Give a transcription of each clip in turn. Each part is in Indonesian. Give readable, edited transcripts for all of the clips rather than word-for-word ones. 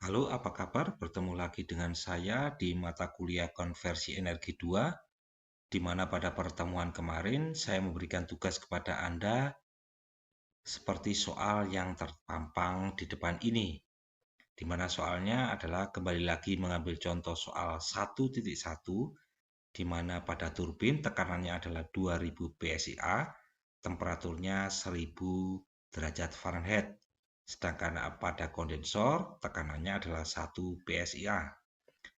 Halo, apa kabar? Bertemu lagi dengan saya di mata kuliah Konversi Energi 2, di mana pada pertemuan kemarin saya memberikan tugas kepada Anda seperti soal yang terpampang di depan ini, di mana soalnya adalah kembali lagi mengambil contoh soal 1.1, di mana pada turbin tekanannya adalah 2000 PSIA, temperaturnya 1000 derajat Fahrenheit. Sedangkan pada kondensor tekanannya adalah 1 PSIA.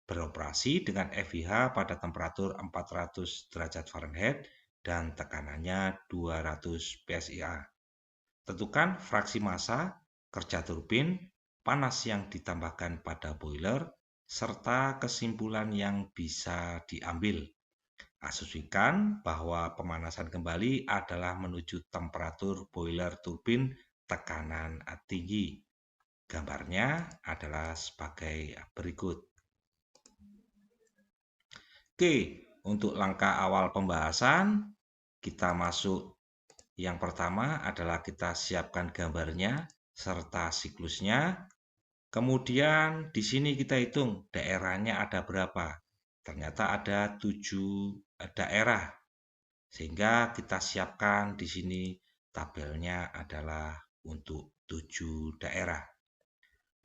Beroperasi dengan FIH pada temperatur 400 derajat Fahrenheit dan tekanannya 200 PSIA. Tentukan fraksi massa, kerja turbin, panas yang ditambahkan pada boiler, serta kesimpulan yang bisa diambil. Asumsikan bahwa pemanasan kembali adalah menuju temperatur boiler turbin tekanan tinggi. Gambarnya adalah sebagai berikut. Oke, untuk langkah awal pembahasan, kita masuk yang pertama adalah kita siapkan gambarnya serta siklusnya. Kemudian di sini kita hitung daerahnya ada berapa. Ternyata ada 7 daerah. Sehingga kita siapkan di sini tabelnya adalah untuk 7 daerah.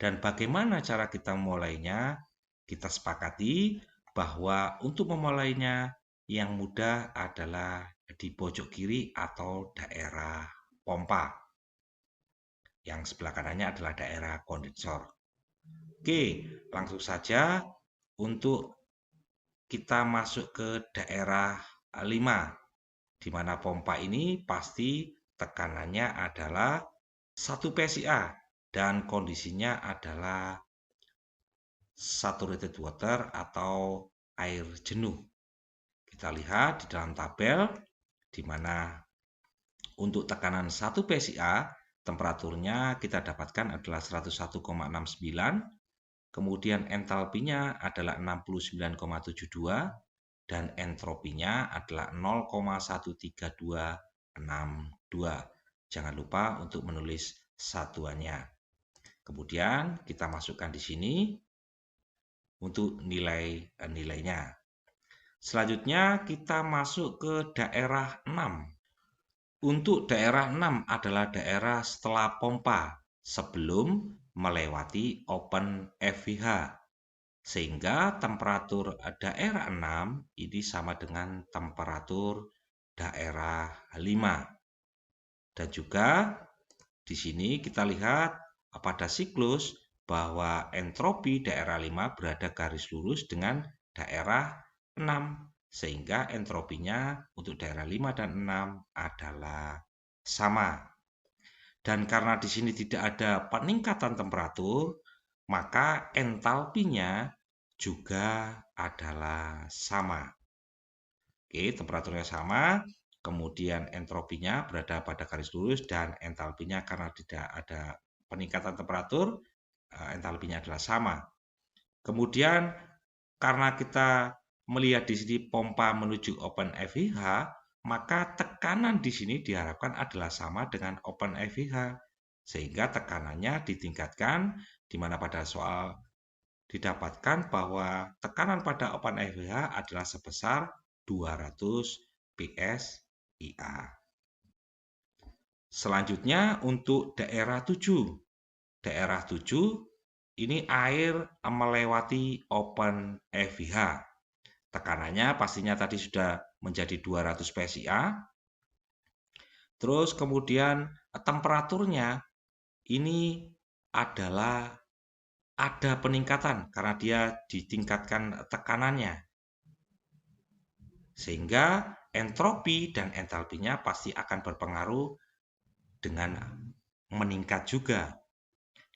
Dan bagaimana cara kita memulainya? Kita sepakati bahwa untuk memulainya yang mudah adalah di pojok kiri atau daerah pompa. Yang sebelah kanannya adalah daerah kondensor. Oke, langsung saja untuk kita masuk ke daerah 5, di mana pompa ini pasti tekanannya adalah 1 PSIA dan kondisinya adalah saturated water atau air jenuh. Kita lihat di dalam tabel di mana untuk tekanan 1 PSIA temperaturnya kita dapatkan adalah 101,69, kemudian entalpinya adalah 69,72 dan entropinya adalah 0,13262. Jangan lupa untuk menulis satuannya. Kemudian kita masukkan di sini untuk nilainya. Selanjutnya kita masuk ke daerah 6. Untuk daerah 6 adalah daerah setelah pompa sebelum melewati open FVH. Sehingga temperatur daerah 6 ini sama dengan temperatur daerah 5. Dan juga di sini kita lihat pada siklus bahwa entropi daerah 5 berada garis lurus dengan daerah 6. Sehingga entropinya untuk daerah 5 dan 6 adalah sama. Dan karena di sini tidak ada peningkatan temperatur, maka entalpinya juga adalah sama. Oke, temperaturnya sama, kemudian entropinya berada pada garis lurus dan entalpinya karena tidak ada peningkatan temperatur, entalpinya adalah sama. Kemudian karena kita melihat di sini pompa menuju open FIH, maka tekanan di sini diharapkan adalah sama dengan open FIH. Sehingga tekanannya ditingkatkan, di mana pada soal didapatkan bahwa tekanan pada open FIH adalah sebesar 200 PSIA. Selanjutnya untuk daerah 7. Daerah 7 ini air melewati open FIH. Tekanannya pastinya tadi sudah menjadi 200 PSIA. Terus kemudian temperaturnya ini adalah ada peningkatan karena dia ditingkatkan tekanannya. Sehingga entropi dan entalpinya pasti akan berpengaruh dengan meningkat juga.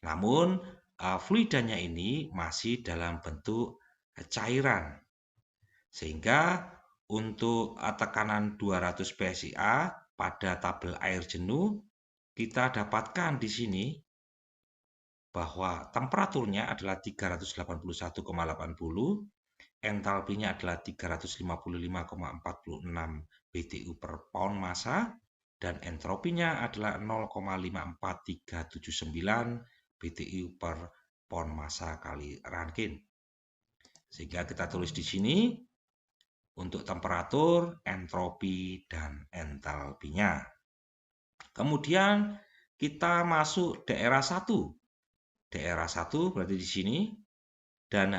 Namun fluidanya ini masih dalam bentuk cairan. Sehingga untuk tekanan 200 PSIA pada tabel air jenuh kita dapatkan di sini bahwa temperaturnya adalah 381,80, entalpinya adalah 355,46 BTU per pound massa, dan entropinya adalah 0,54379 BTU per pon massa kali Rankine. Sehingga kita tulis di sini untuk temperatur, entropi, dan entalpinya. Kemudian kita masuk daerah 1. Daerah 1 berarti di sini. Dan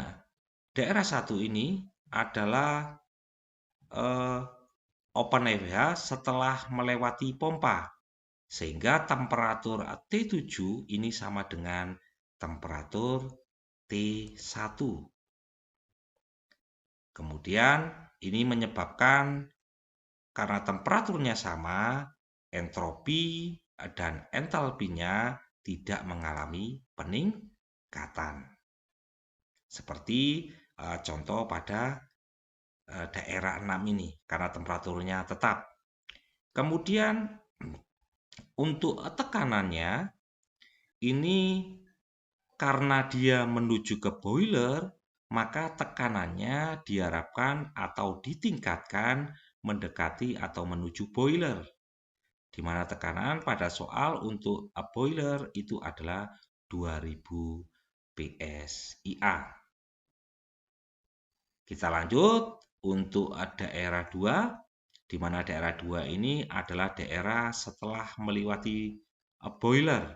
daerah 1 ini adalah open FH setelah melewati pompa. Sehingga temperatur T7 ini sama dengan temperatur T1. Kemudian ini menyebabkan karena temperaturnya sama, entropi dan entalpinya tidak mengalami peningkatan. Seperti contoh pada daerah 6 ini, karena temperaturnya tetap. Kemudian untuk tekanannya, ini karena dia menuju ke boiler, maka tekanannya diharapkan atau ditingkatkan mendekati atau menuju boiler. Di mana tekanan pada soal untuk boiler itu adalah 2000 PSIA. Kita lanjut untuk daerah 2, di mana daerah 2 ini adalah daerah setelah melewati boiler.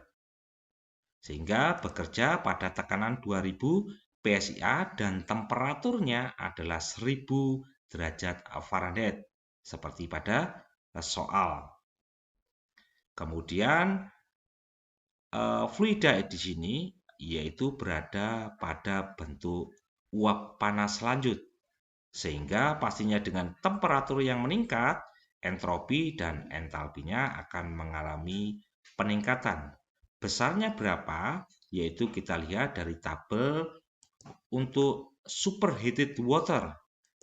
Sehingga bekerja pada tekanan 2000 PSIA dan temperaturnya adalah 1000 derajat Fahrenheit seperti pada soal. Kemudian fluida di sini yaitu berada pada bentuk uap panas lanjut, sehingga pastinya dengan temperatur yang meningkat, entropi dan entalpinya akan mengalami peningkatan. Besarnya berapa? Yaitu kita lihat dari tabel untuk superheated water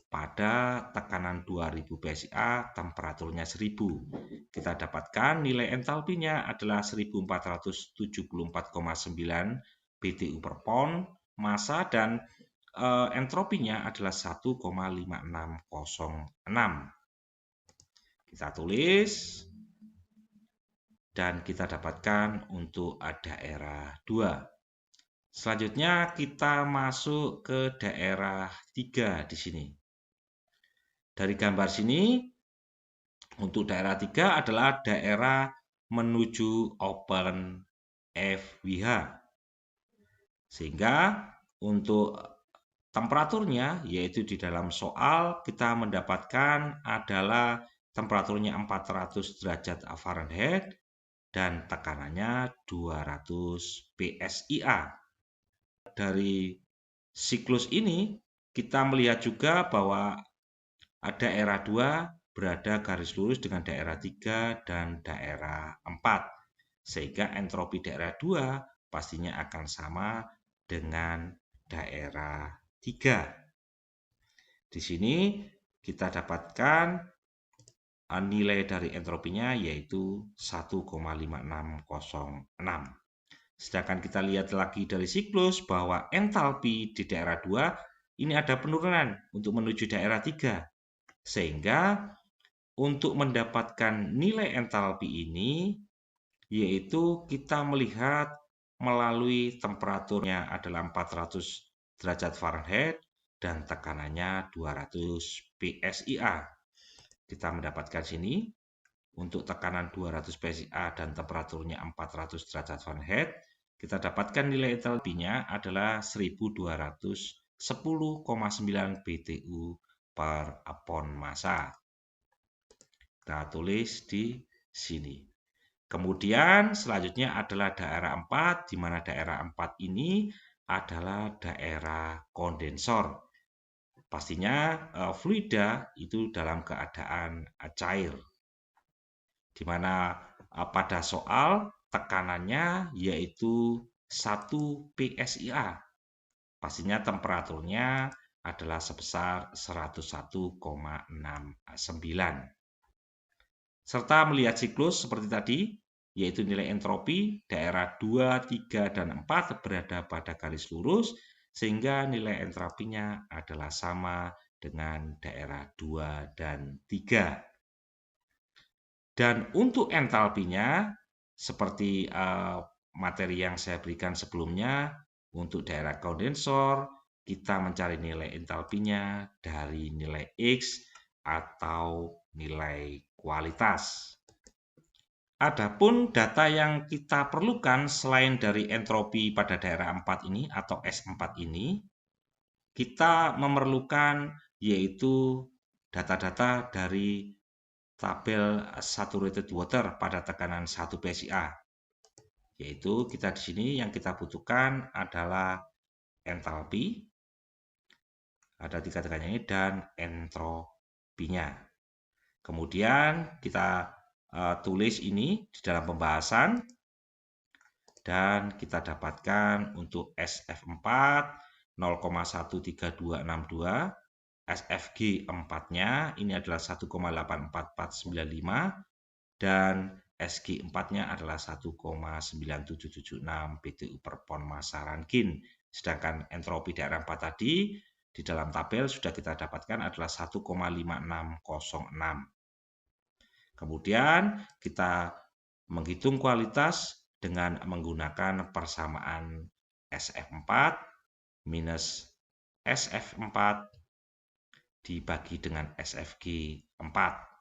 pada tekanan 2000 PSIA, temperaturnya 1000. Kita dapatkan nilai entalpinya adalah 1474,9 BTU per pon massa dan entropinya adalah 1,5606. Kita tulis dan kita dapatkan untuk daerah 2. Selanjutnya kita masuk ke daerah 3 di sini. Dari gambar sini, untuk daerah 3 adalah daerah menuju open FWH. Sehingga untuk temperaturnya, yaitu di dalam soal kita mendapatkan adalah temperaturnya 400 derajat Fahrenheit dan tekanannya 200 PSIA. Dari siklus ini kita melihat juga bahwa daerah 2 berada garis lurus dengan daerah 3 dan daerah 4. Sehingga entropi daerah 2 pastinya akan sama dengan daerah 3. Di sini kita dapatkan nilai dari entropinya yaitu 1,5606. Sedangkan kita lihat lagi dari siklus bahwa entalpi di daerah 2 ini ada penurunan untuk menuju daerah 3. Sehingga untuk mendapatkan nilai entalpi ini, yaitu kita melihat melalui temperaturnya adalah 400 derajat Fahrenheit dan tekanannya 200 PSIA. Kita mendapatkan sini untuk tekanan 200 PSIA dan temperaturnya 400 derajat Fahrenheit, kita dapatkan nilai entalpinya adalah 1210,9 BTU per pon massa. Kita tulis di sini. Kemudian selanjutnya adalah daerah 4, di mana daerah 4 ini adalah daerah kondensor. Pastinya fluida itu dalam keadaan cair. Di mana pada soal tekanannya yaitu 1 PSIA. Pastinya temperaturnya adalah sebesar 101,69. Serta melihat siklus seperti tadi, yaitu nilai entropi daerah 2, 3, dan 4 berada pada garis lurus, sehingga nilai entropinya adalah sama dengan daerah 2 dan 3. Dan untuk entalpinya, seperti materi yang saya berikan sebelumnya, Untuk daerah kondensor, kita mencari nilai entalpinya dari nilai X atau nilai kualitas. Adapun data yang kita perlukan selain dari entropi pada daerah 4 ini atau S4 ini, kita memerlukan yaitu data-data dari tabel saturated water pada tekanan 1 PSI. Yaitu kita di sini yang kita butuhkan adalah entalpi, ada 3 tekanan ini, dan entropinya. Kemudian kita tulis ini di dalam pembahasan, dan kita dapatkan untuk SF4 0,13262, SFG 4-nya ini adalah 1,84495, dan SG 4-nya adalah 1,9776 BTU per pon massa Rankine. Sedangkan entropi daerah 4 tadi di dalam tabel sudah kita dapatkan adalah 1,5606. Kemudian kita menghitung kualitas dengan menggunakan persamaan SF4 minus SF4 dibagi dengan SFG 4.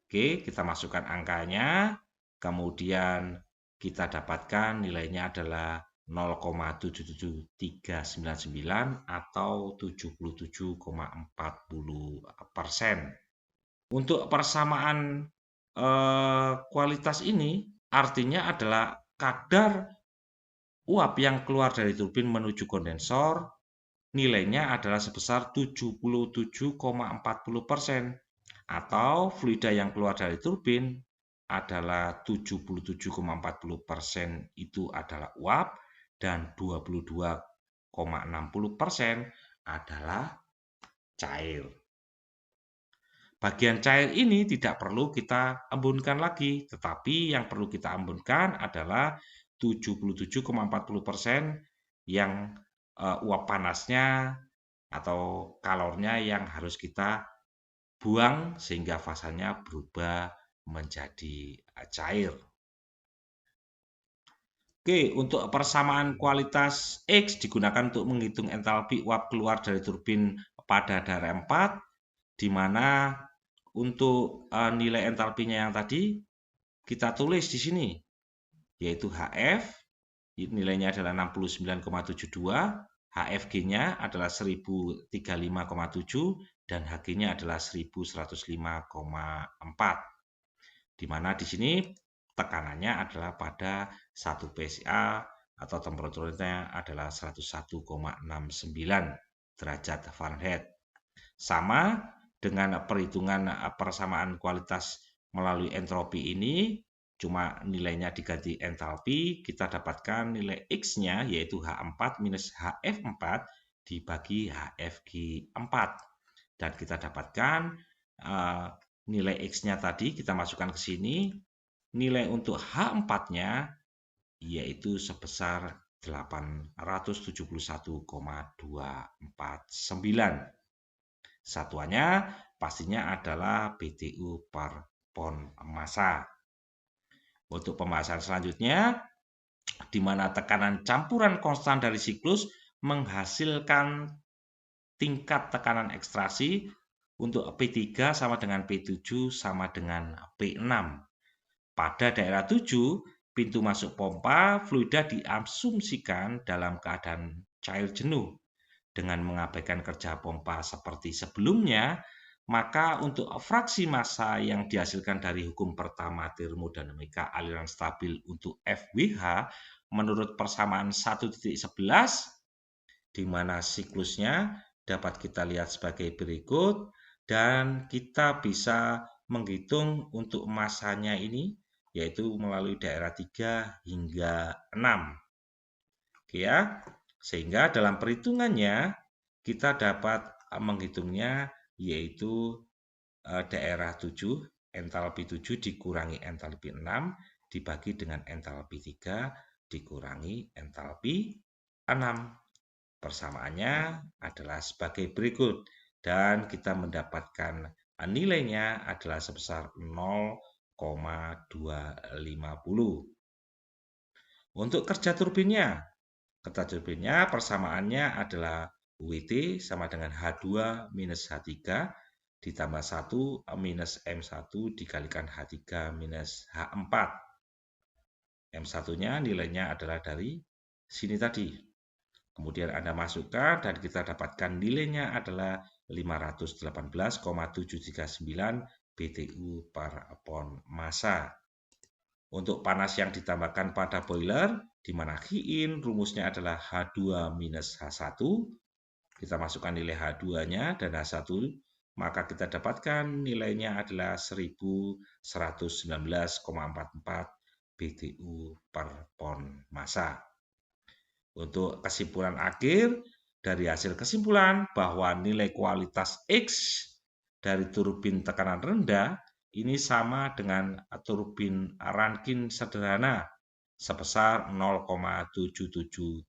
Oke, kita masukkan angkanya, kemudian kita dapatkan nilainya adalah 0,77399 atau 77,40%. Untuk persamaan kualitas ini artinya adalah kadar uap yang keluar dari turbin menuju kondensor nilainya adalah sebesar 77,40%, atau fluida yang keluar dari turbin adalah 77,40% itu adalah uap dan 22,60% adalah cair. Bagian cair ini tidak perlu kita embunkan lagi, tetapi yang perlu kita embunkan adalah 77,40% yang uap panasnya atau kalornya yang harus kita buang sehingga fasanya berubah menjadi cair. Oke, untuk persamaan kualitas X digunakan untuk menghitung entalpi uap keluar dari turbin pada daerah 4, di mana untuk nilai entalpinya yang tadi kita tulis di sini, yaitu HF, nilainya adalah 69,72, HFG-nya adalah 1035,7, dan Hg-nya adalah 1105,4. Di mana di sini tekanannya adalah pada 1 PSI atau temperaturnya adalah 101,69 derajat Fahrenheit. Sama dengan perhitungan persamaan kualitas melalui entropi ini, cuma nilainya diganti entalpi, kita dapatkan nilai X-nya yaitu H4 minus HF4 dibagi HFG4. Dan kita dapatkan nilai X-nya tadi kita masukkan ke sini, nilai untuk H4-nya yaitu sebesar 871,249. Satuannya pastinya adalah BTU per pon massa. Untuk pembahasan selanjutnya, di mana tekanan campuran konstan dari siklus menghasilkan tingkat tekanan ekstraksi untuk P3 sama dengan P7 sama dengan P6. Pada daerah 7, pintu masuk pompa fluida diasumsikan dalam keadaan cair jenuh. Dengan mengabaikan kerja pompa seperti sebelumnya, maka untuk fraksi massa yang dihasilkan dari hukum pertama termodinamika aliran stabil untuk FWH menurut persamaan 1.11, di mana siklusnya dapat kita lihat sebagai berikut, dan kita bisa menghitung untuk massanya ini yaitu melalui daerah 3 hingga 6. Oke ya. Sehingga dalam perhitungannya kita dapat menghitungnya yaitu daerah 7, entalpi 7 dikurangi entalpi 6 dibagi dengan entalpi 3 dikurangi entalpi 6. Persamaannya adalah sebagai berikut, dan kita mendapatkan nilainya adalah sebesar 0,250. Untuk kerja turbinnya persamaannya adalah UIT sama dengan H2 minus H3 ditambah 1 minus M1 dikalikan H3 minus H4. M1-nya nilainya adalah dari sini tadi. Kemudian Anda masukkan dan kita dapatkan nilainya adalah 518,739 BTU per pon massa. Untuk panas yang ditambahkan pada boiler, di mana Qin rumusnya adalah H2 minus H1, kita masukkan nilai H2-nya dan H1, maka kita dapatkan nilainya adalah 1119,44 BTU per pon massa. Untuk kesimpulan akhir, dari hasil kesimpulan bahwa nilai kualitas X dari turbin tekanan rendah ini sama dengan turbin Rankine sederhana sebesar 0,77399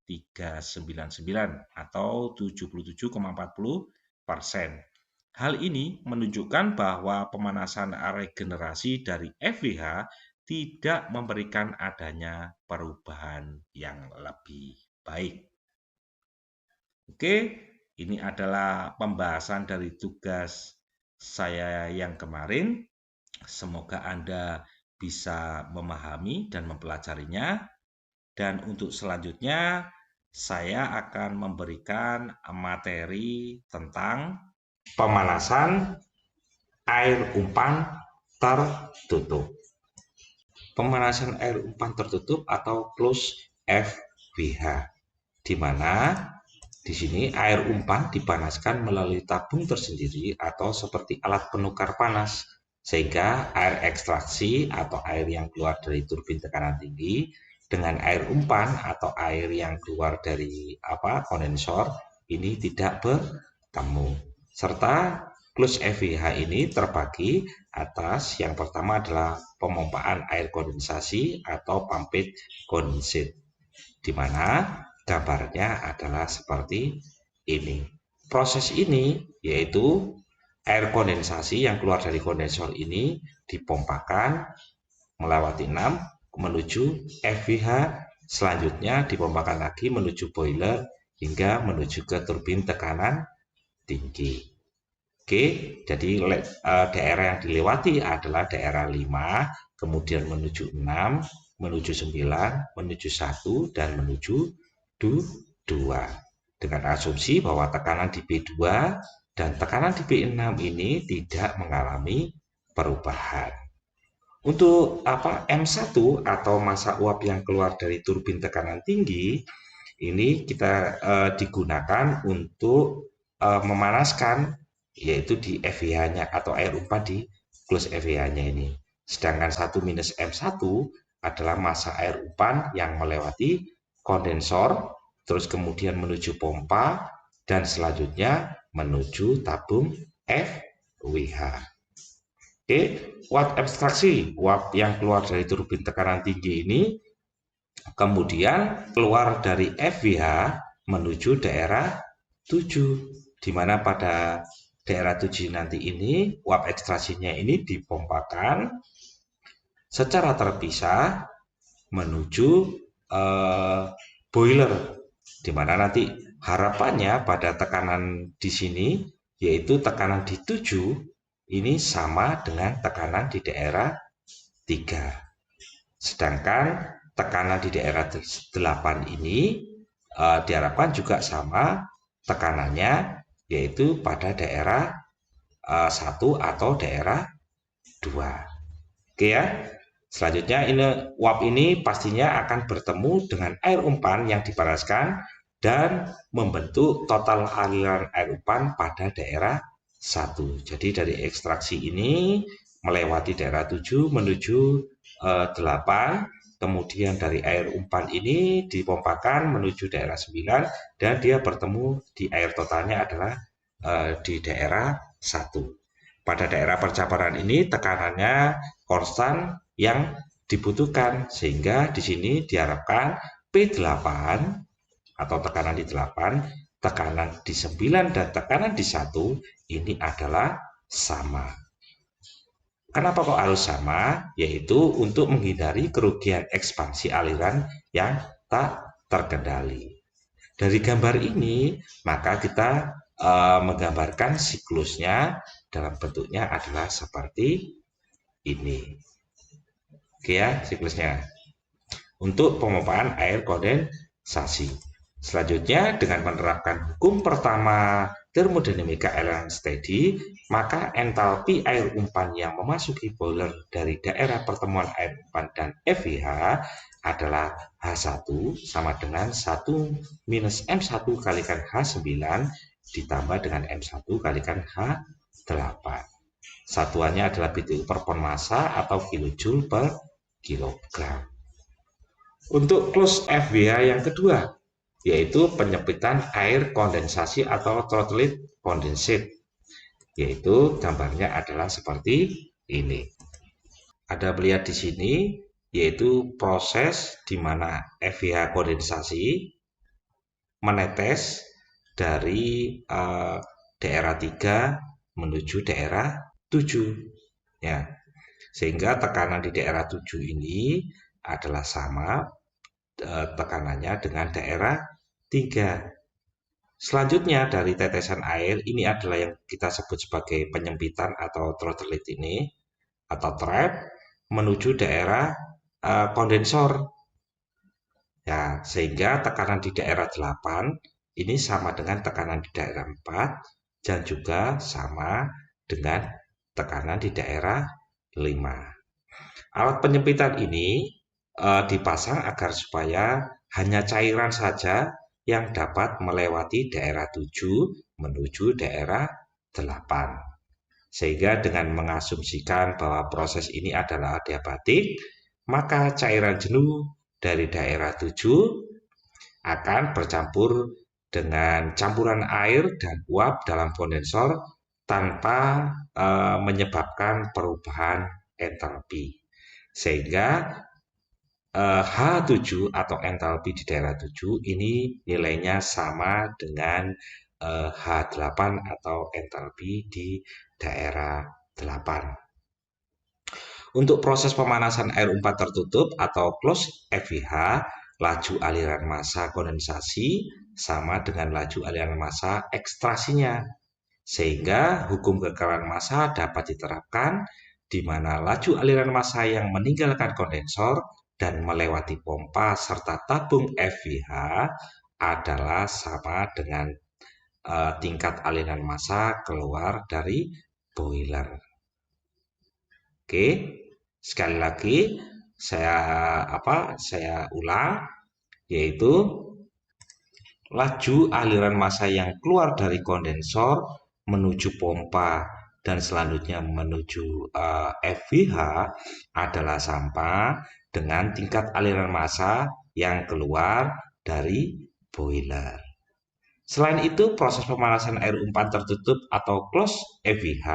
atau 77,40%. Hal ini menunjukkan bahwa pemanasan regenerasi dari FWH tidak memberikan adanya perubahan yang lebih baik. Oke, ini adalah pembahasan dari tugas saya yang kemarin. Semoga Anda bisa memahami dan mempelajarinya. Dan untuk selanjutnya, saya akan memberikan materi tentang pemanasan air umpan tertutup. Pemanasan air umpan tertutup atau closed FWH, di mana di sini air umpan dipanaskan melalui tabung tersendiri atau seperti alat penukar panas, sehingga air ekstraksi atau air yang keluar dari turbin tekanan tinggi dengan air umpan atau air yang keluar dari kondensor ini tidak bertemu. Serta closed FWH ini terbagi atas yang pertama adalah pemompaan air kondensasi atau pumped condensate, di mana gambarnya adalah seperti ini. Proses ini yaitu air kondensasi yang keluar dari kondensor ini dipompakan melewati 6 menuju FWH, selanjutnya dipompakan lagi menuju boiler hingga menuju ke turbin tekanan tinggi. Oke, jadi daerah yang dilewati adalah daerah 5, kemudian menuju 6, menuju 9, menuju 1, dan menuju 2. Dengan asumsi bahwa tekanan di B2 dan tekanan di B6 ini tidak mengalami perubahan. Untuk M1 atau massa uap yang keluar dari turbin tekanan tinggi, ini kita digunakan untuk memanaskan, yaitu di FWH-nya atau air umpan di closed FWH-nya ini. Sedangkan 1 minus M1 adalah massa air umpan yang melewati kondensor, terus kemudian menuju pompa, dan selanjutnya menuju tabung FWH. Oke, uap ekstraksi, uap yang keluar dari turbin tekanan tinggi ini kemudian keluar dari FWH menuju daerah 7, di mana pada daerah 7 nanti ini uap ekstraksinya ini dipompakan secara terpisah menuju boiler, di mana nanti harapannya pada tekanan di sini yaitu tekanan di 7 ini sama dengan tekanan di daerah 3. Sedangkan tekanan di daerah 8 ini diharapkan juga sama tekanannya, yaitu pada daerah 1 atau daerah 2. Oke ya. Selanjutnya uap ini pastinya akan bertemu dengan air umpan yang dipanaskan dan membentuk total aliran air umpan pada daerah 1. Jadi dari ekstraksi ini melewati daerah 7 menuju 8, kemudian dari air umpan ini dipompakan menuju daerah 9 dan dia bertemu di air totalnya adalah di daerah 1. Pada daerah percabaran ini tekanannya konstan yang dibutuhkan, sehingga di sini diharapkan P8 atau tekanan di 8, tekanan di 9 dan tekanan di 1 ini adalah sama. Kenapa kok harus sama? Yaitu untuk menghindari kerugian ekspansi aliran yang tak terkendali. Dari gambar ini, maka kita menggambarkan siklusnya dalam bentuknya adalah seperti ini. Oke ya, siklusnya. Untuk pemompaan air kondensasi. Selanjutnya, dengan menerapkan hukum pertama termodinamika aliran steady, maka entalpi air umpan yang memasuki boiler dari daerah pertemuan air umpan dan FIH adalah H1 sama dengan 1 minus M1 kalikan H9 ditambah dengan M1 kalikan H8. Satuannya adalah BTU per pon massa atau kilojoule per kilogram. Untuk close FBH yang kedua, yaitu penyempitan air kondensasi atau throttled condensate, yaitu gambarnya adalah seperti ini. Ada melihat di sini, yaitu proses di mana FBH kondensasi menetes dari daerah 3 menuju daerah 7. Ya. Sehingga tekanan di daerah 7 ini adalah sama tekanannya dengan daerah 3. Selanjutnya dari tetesan air ini adalah yang kita sebut sebagai penyempitan atau throttling ini atau trap menuju daerah kondensor. Ya, sehingga tekanan di daerah 8 ini sama dengan tekanan di daerah 4 dan juga sama dengan tekanan di daerah 5. Alat penyempitan ini dipasang agar supaya hanya cairan saja yang dapat melewati daerah 7 menuju daerah 8. Sehingga dengan mengasumsikan bahwa proses ini adalah adiabatik, maka cairan jenuh dari daerah 7 akan bercampur dengan campuran air dan uap dalam kondensor tanpa menyebabkan perubahan entalpi. Sehingga H7 atau entalpi di daerah 7 ini nilainya sama dengan H8 atau entalpi di daerah 8. Untuk proses pemanasan air umpan tertutup atau closed FIH, laju aliran massa kondensasi sama dengan laju aliran massa ekstrasinya. Sehingga hukum kekeralan massa dapat diterapkan di mana laju aliran massa yang meninggalkan kondensor dan melewati pompa serta tabung FIH adalah sama dengan tingkat aliran massa keluar dari boiler. Oke, sekali lagi saya ulang, yaitu laju aliran massa yang keluar dari kondensor menuju pompa dan selanjutnya menuju FIH adalah sama dengan tingkat aliran massa yang keluar dari boiler. Selain itu, proses pemanasan air umpan tertutup atau closed FIH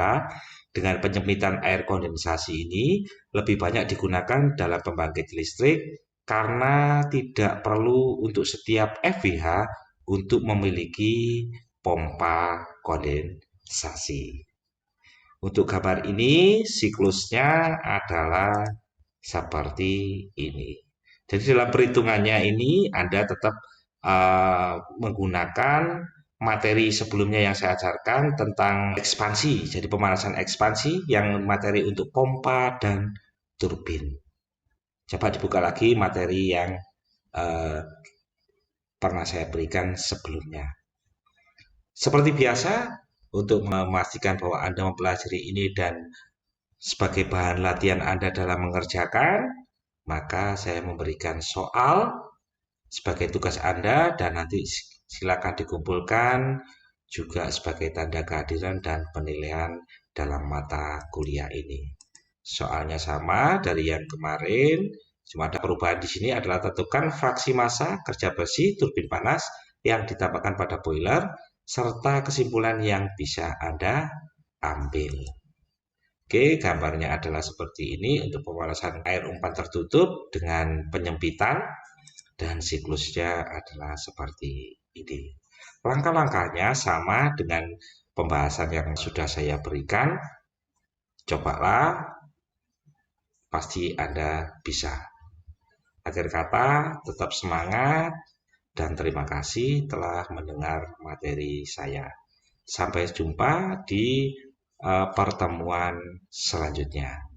dengan penyempitan air kondensasi ini lebih banyak digunakan dalam pembangkit listrik karena tidak perlu untuk setiap FIH untuk memiliki pompa kondensasi. Untuk gambar ini siklusnya adalah seperti ini. Jadi dalam perhitungannya ini Anda tetap menggunakan materi sebelumnya yang saya ajarkan tentang ekspansi, jadi pemanasan ekspansi yang materi untuk pompa dan turbin. Coba dibuka lagi materi yang pernah saya berikan sebelumnya. Seperti biasa, untuk memastikan bahwa Anda mempelajari ini dan sebagai bahan latihan Anda dalam mengerjakan, maka saya memberikan soal sebagai tugas Anda dan nanti silakan dikumpulkan juga sebagai tanda kehadiran dan penilaian dalam mata kuliah ini. Soalnya sama dari yang kemarin, cuma ada perubahan di sini adalah tentukan fraksi massa kerja besi turbin panas yang ditambahkan pada boiler serta kesimpulan yang bisa Anda ambil. Oke, gambarnya adalah seperti ini untuk pemanasan air umpan tertutup dengan penyempitan dan siklusnya adalah seperti ini. Langkah-langkahnya sama dengan pembahasan yang sudah saya berikan. Cobalah pasti Anda bisa. Akhir kata, tetap semangat dan terima kasih telah mendengar materi saya. Sampai jumpa di pertemuan selanjutnya.